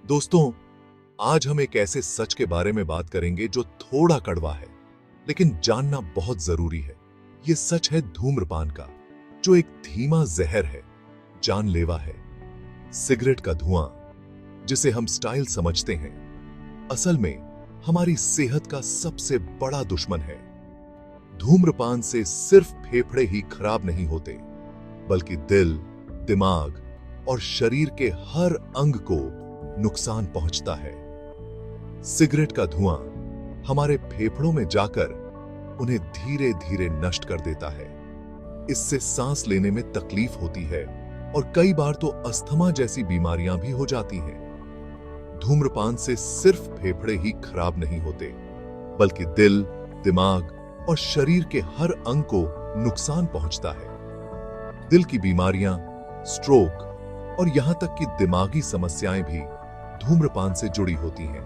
दोस्तों, आज हम एक ऐसे सच के बारे में बात करेंगे जो थोड़ा कड़वा है, लेकिन जानना बहुत जरूरी है। ये सच है धूम्रपान का, जो एक धीमा जहर है, जानलेवा है। सिगरेट का धुआं, जिसे हम स्टाइल समझते हैं, असल में हमारी सेहत का सबसे बड़ा दुश्मन है। धूम्रपान से सिर्फ फेफड़े ही खराब नहीं होते, बल्कि दिल, दिमाग और शरीर के हर अंग को नुकसान पहुंचता है। सिगरेट का धुआं हमारे फेफड़ों में जाकर उन्हें धीरे धीरे नष्ट कर देता है। इससे सांस लेने में तकलीफ होती है और कई बार तो अस्थमा जैसी बीमारियां भी हो जाती हैं। धूम्रपान से सिर्फ फेफड़े ही खराब नहीं होते, बल्कि दिल, दिमाग और शरीर के हर अंग को नुकसान पहुंचता है। दिल की बीमारियां, स्ट्रोक और यहां तक कि दिमागी समस्याएं भी धूम्रपान से जुड़ी होती हैं।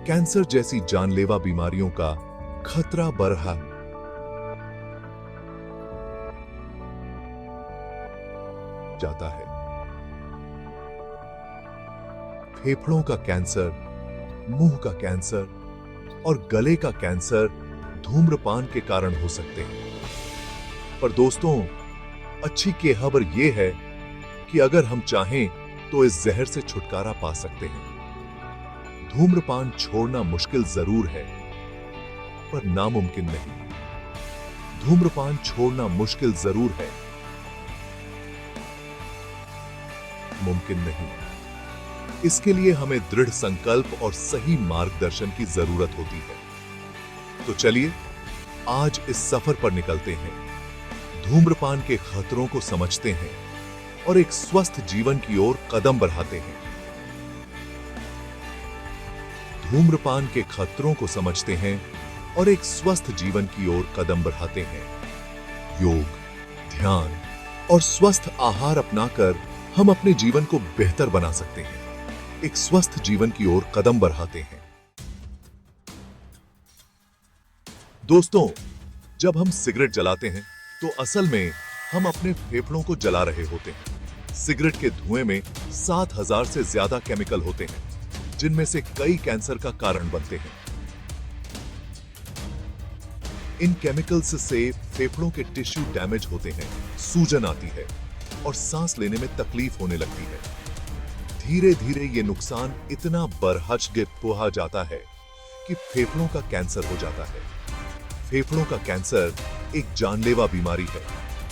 कैंसर जैसी जानलेवा बीमारियों का खतरा बढ़ जाता है। फेफड़ों का कैंसर, मुंह का कैंसर और गले का कैंसर धूम्रपान के कारण हो सकते हैं। पर दोस्तों, अच्छी खबर यह है कि अगर हम चाहें तो इस जहर से छुटकारा पा सकते हैं। धूम्रपान छोड़ना मुश्किल जरूर है, पर नामुमकिन नहीं। धूम्रपान छोड़ना मुश्किल जरूर है, मुमकिन नहीं। इसके लिए हमें दृढ़ संकल्प और सही मार्गदर्शन की जरूरत होती है। तो चलिए आज इस सफर पर निकलते हैं, धूम्रपान के खतरों को समझते हैं और एक स्वस्थ जीवन की ओर कदम बढ़ाते हैं। धूम्रपान के खतरों को समझते हैं और एक स्वस्थ जीवन की ओर कदम बढ़ाते हैं। योग, ध्यान और स्वस्थ आहार अपनाकर हम अपने जीवन को बेहतर बना सकते हैं, एक स्वस्थ जीवन की ओर कदम बढ़ाते हैं। दोस्तों, जब हम सिगरेट जलाते हैं तो असल में हम अपने फेफड़ों को जला रहे होते हैं। सिगरेट के धुएं में 7000 से ज्यादा केमिकल होते हैं, जिनमें से कई कैंसर का कारण बनते हैं। इन केमिकल्स से फेफड़ों के टिश्यू डैमेज होते हैं, सूजन आती है और सांस लेने में तकलीफ होने लगती है। धीरे धीरे ये नुकसान इतना बढ़ जाता है कि फेफड़ों का कैंसर हो जाता है। फेफड़ों का कैंसर एक जानलेवा बीमारी है,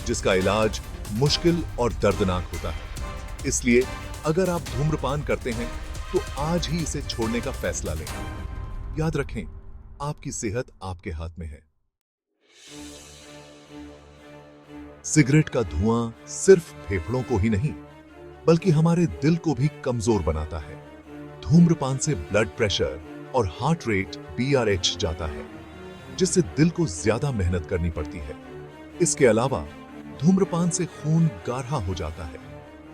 जिसका इलाज मुश्किल और दर्दनाक होता है। इसलिए अगर आप धूम्रपान करते हैं तो आज ही इसे छोड़ने का फैसला लें। याद रखें, आपकी सेहत आपके हाथ में है। सिगरेट का धुआं सिर्फ फेफड़ों को ही नहीं, बल्कि हमारे दिल को भी कमजोर बनाता है। धूम्रपान से ब्लड प्रेशर और हार्ट रेट BRH जाता है, जिससे दिल को ज्यादा मेहनत करनी पड़ती है। इसके अलावा धूम्रपान से खून गाढ़ा हो जाता है,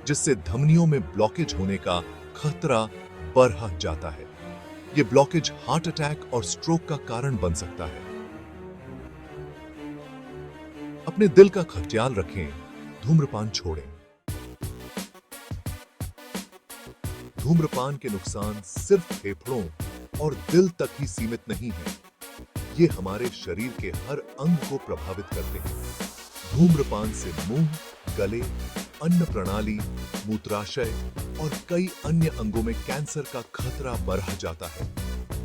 जिससे धमनियों में ब्लॉकेज होने का खतरा बढ़ जाता है। यह ब्लॉकेज हार्ट अटैक और स्ट्रोक का कारण बन सकता है। अपने दिल का ख्याल रखें, धूम्रपान छोड़ें। धूम्रपान के नुकसान सिर्फ फेफड़ों और दिल तक ही सीमित नहीं है, ये हमारे शरीर के हर अंग को प्रभावित करते हैं। धूम्रपान से मुंह, गले, अन्न प्रणाली, मूत्राशय और कई अन्य अंगों में कैंसर का खतरा बढ़ जाता है।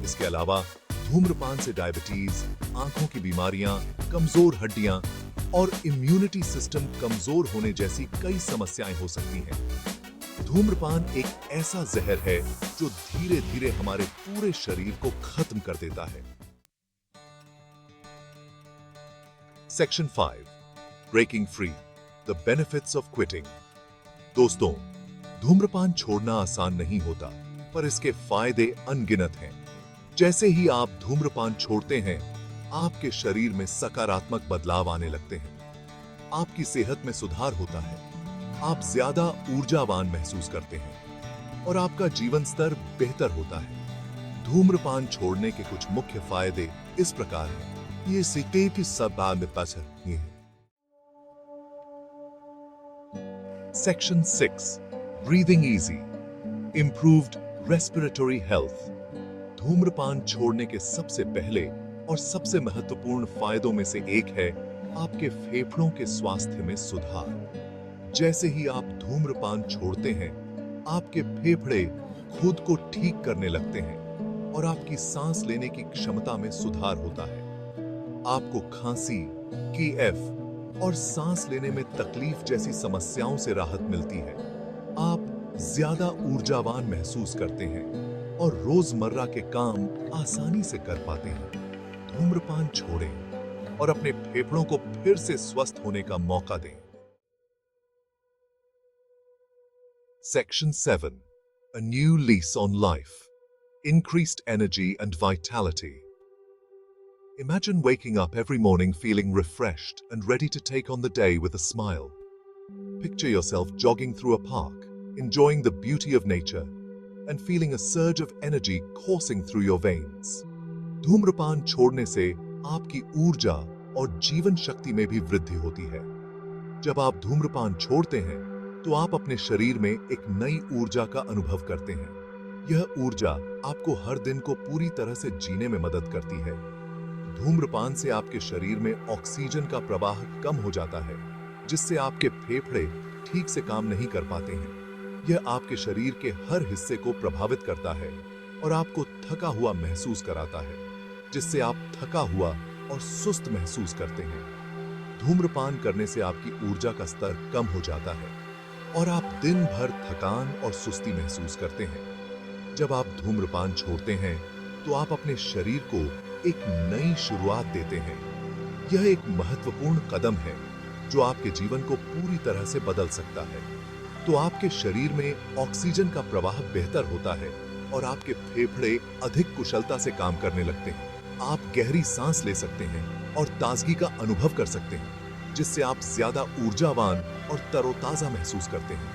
इसके अलावा धूम्रपान से डायबिटीज, आंखों की बीमारियां, कमजोर हड्डियां और इम्यूनिटी सिस्टम कमजोर होने जैसी कई समस्याएं हो सकती हैं। धूम्रपान एक ऐसा जहर है जो धीरे धीरे हमारे पूरे शरीर को खत्म कर देता है। Section 5, breaking free, the benefits of quitting. दोस्तों, धूम्रपान छोड़ना आसान नहीं होता, पर इसके फायदे अनगिनत हैं। जैसे ही आप धूम्रपान छोड़ते हैं, आपके शरीर में सकारात्मक बदलाव आने लगते हैं। आपकी सेहत में सुधार होता है, आप ज्यादा ऊर्जावान महसूस करते हैं और आपका जीवन स्तर बेहतर होता है। धूम्रपान छोड़ने के कुछ मुख्य फायदे इस प्रकार हैं। ये सीटे की सब में पास है। Section 6, breathing easy, improved respiratory health. धूम्रपान छोड़ने के सबसे पहले और सबसे महत्वपूर्ण फायदों में से एक है आपके फेफड़ों के स्वास्थ्य में सुधार। जैसे ही आप धूम्रपान छोड़ते हैं, आपके फेफड़े खुद को ठीक करने लगते हैं और आपकी सांस लेने की क्षमता में सुधार होता है। आपको खांसी, केएफ और सांस लेने में तकलीफ जैसी समस्याओं से राहत मिलती है। आप ज्यादा ऊर्जावान महसूस करते हैं और रोजमर्रा के काम आसानी से कर पाते हैं। धूम्रपान छोड़ें और अपने फेफड़ों को फिर से स्वस्थ होने का मौका दें। Section 7. A new lease on life. Increased energy and vitality. Imagine waking up every morning feeling refreshed and ready to take on the day with a smile. Picture yourself jogging through a park, enjoying the beauty of nature, and feeling a surge of energy coursing through your veins. धूम्रपान छोड़ने से आपकी ऊर्जा और जीवन शक्ति में भी वृद्धि होती है। जब आप धूम्रपान छोड़ते हैं, तो आप अपने शरीर में एक नई ऊर्जा का अनुभव करते हैं। यह ऊर्जा आपको हर दिन को पूरी तरह से जीने में मदद करती है। धूम्रपान से आपके शरीर में ऑक्सीजन का प्रवाह कम हो जाता है, जिससे आपके फेफड़े ठीक से काम नहीं कर पाते हैं। यह आपके शरीर के हर हिस्से को प्रभावित करता है और आपको थका हुआ महसूस कराता है, जिससे आप थका हुआ और सुस्त महसूस करते हैं। धूम्रपान करने से आपकी ऊर्जा का स्तर कम हो जाता है और आप दिन भर थकान और सुस्ती महसूस करते हैं। जब आप धूम्रपान छोड़ते हैं, तो आप अपने शरीर को एक नई शुरुआत देते हैं। यह एक महत्वपूर्ण कदम है जो आपके जीवन को पूरी तरह से बदल सकता है। तो आपके शरीर में ऑक्सीजन का प्रवाह बेहतर होता है और आपके फेफड़े अधिक कुशलता से काम करने लगते हैं। आप गहरी सांस ले सकते हैं और ताजगी का अनुभव कर सकते हैं, जिससे आप ज्यादा ऊर्जावान और तरोताजा महसूस करते हैं।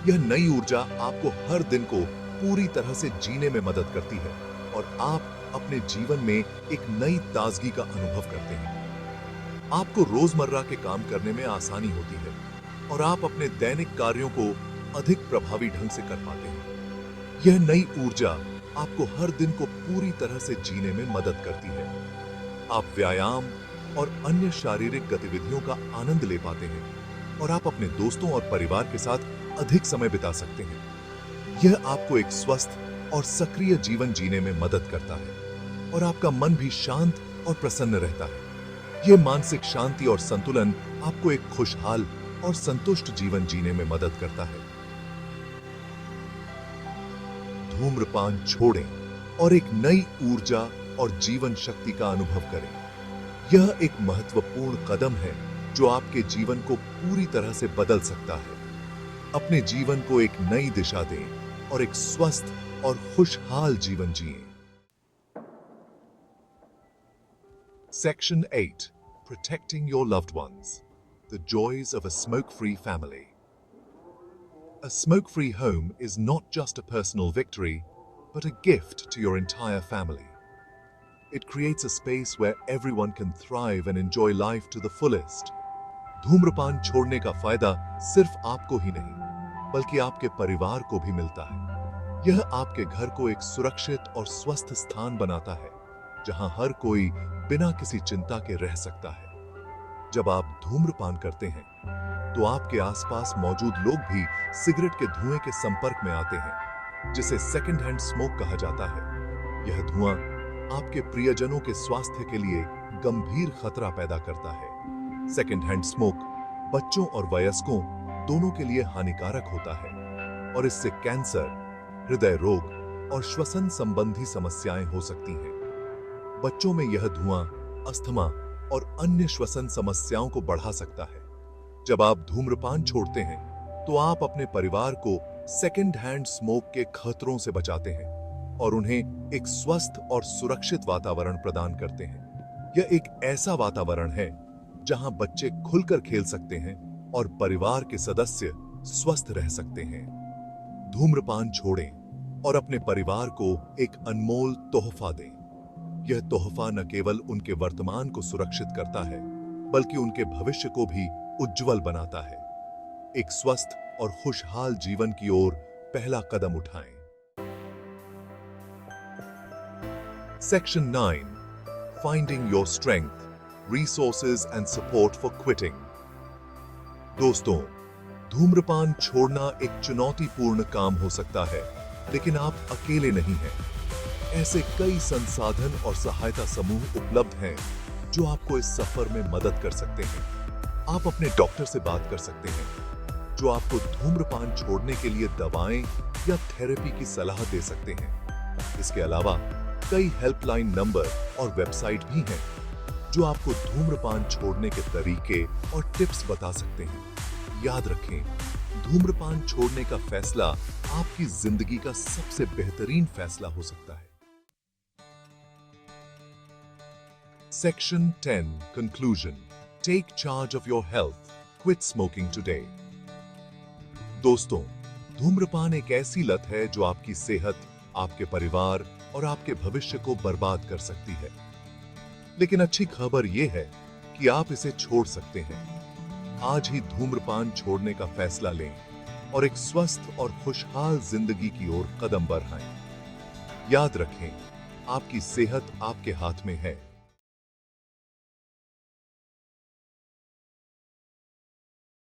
यह नई ऊर्जा आपको हर दिन को पूरी तरह से जीने में मदद करती है और आप अपने जीवन में एक नई ताजगी का अनुभव करते हैं। आपको रोजमर्रा के काम करने में आसानी होती है और आप अपने दैनिक कार्यों को अधिक प्रभावी ढंग से कर पाते हैं। यह नई ऊर्जा आपको हर दिन को पूरी तरह से जीने में मदद करती है। आप व्यायाम और अन्य शारीरिक गतिविधियों का आनंद ले पाते हैं और आप अपने दोस्तों और परिवार के साथ अधिक समय बिता सकते हैं। यह आपको एक स्वस्थ और सक्रिय जीवन जीने में मदद करता है और आपका मन भी शांत और प्रसन्न रहता है। यह मानसिक शांति और संतुलन आपको एक खुशहाल और संतुष्ट जीवन जीने में मदद करता है। धूम्रपान छोड़ें और एक नई ऊर्जा और जीवन शक्ति का अनुभव करें। यह एक महत्वपूर्ण कदम है जो आपके जीवन को पूरी तरह से बदल सकता है। अपने जीवन को एक नई दिशा दें और एक स्वस्थ और खुशहाल जीवन जिएं। Section 8. Protecting your loved ones. The joys of a smoke-free family. A smoke-free home is not just a personal victory, but a gift to your entire family. It creates a space where everyone can thrive and enjoy life to the fullest. धूम्रपान छोड़ने का फायदा सिर्फ आपको ही नहीं, बल्कि आपके परिवार को भी मिलता है। यह आपके घर को एक सुरक्षित और स्वस्थ स्थान बनाता है, जहां हर कोई बिना किसी चिंता के रह सकता है। जब आप धूम्रपान करते हैं, तो आपके आसपास मौजूद लोग भी सिगरेट के धुएं के संपर्क में आते हैं, जिसे सेकंड हैंड स्मोक कहा जाता है। यह धुआं आपके प्रियजनों के स्वास्थ्य के लिए गंभीर खतरा पैदा करता है। सेकंड हैंड स्मोक बच्चों और वयस्कों दोनों के लिए हानिकारक होता है और इससे कैंसर, हृदय रोग और श्वसन संबंधी समस्याएं हो सकती हैं। बच्चों में यह धुआं अस्थमा और अन्य श्वसन समस्याओं को बढ़ा सकता है। जब आप धूम्रपान छोड़ते हैं, तो आप अपने परिवार को सेकंड हैंड स्मोक के खतरों से बचाते हैं और उन्हें एक स्वस्थ और सुरक्षित वातावरण प्रदान करते हैं। यह एक ऐसा वातावरण है जहां बच्चे खुलकर खेल सकते हैं और परिवार के सदस्य स्वस्थ रह सकते हैं। धूम्रपान छोड़ें और अपने परिवार को एक अनमोल तोहफा दें। यह तोहफा न केवल उनके वर्तमान को सुरक्षित करता है, बल्कि उनके भविष्य को भी उज्जवल बनाता है। एक स्वस्थ और खुशहाल जीवन की ओर पहला कदम उठाएं। Section 9. Finding your strength, resources and support for quitting. दोस्तों, धूम्रपान छोड़ना एक चुनौतीपूर्ण काम हो सकता है, लेकिन आप अकेले नहीं हैं। ऐसे कई संसाधन और सहायता समूह उपलब्ध हैं जो आपको इस सफर में मदद कर सकते हैं। आप अपने डॉक्टर से बात कर सकते हैं, जो आपको धूम्रपान छोड़ने के लिए दवाएं या थेरेपी की सलाह दे सकते हैं। इसके अलावा कई हेल्पलाइन नंबर और वेबसाइट भी हैं जो आपको धूम्रपान छोड़ने के तरीके और टिप्स बता सकते हैं। याद रखें, धूम्रपान छोड़ने का फैसला आपकी जिंदगी का सबसे बेहतरीन फैसला हो सकता है। Section 10. Conclusion. Take charge of your health. Quit smoking today. दोस्तों, धूम्रपान एक ऐसी लत है जो आपकी सेहत, आपके परिवार और आपके भविष्य को बर्बाद कर सकती है। लेकिन अच्छी खबर यह है कि आप इसे छोड़ सकते हैं। आज ही धूम्रपान छोड़ने का फैसला लें और एक स्वस्थ और खुशहाल जिंदगी की ओर कदम बढ़ाएं। याद रखें, आपकी सेहत आपके हाथ में है।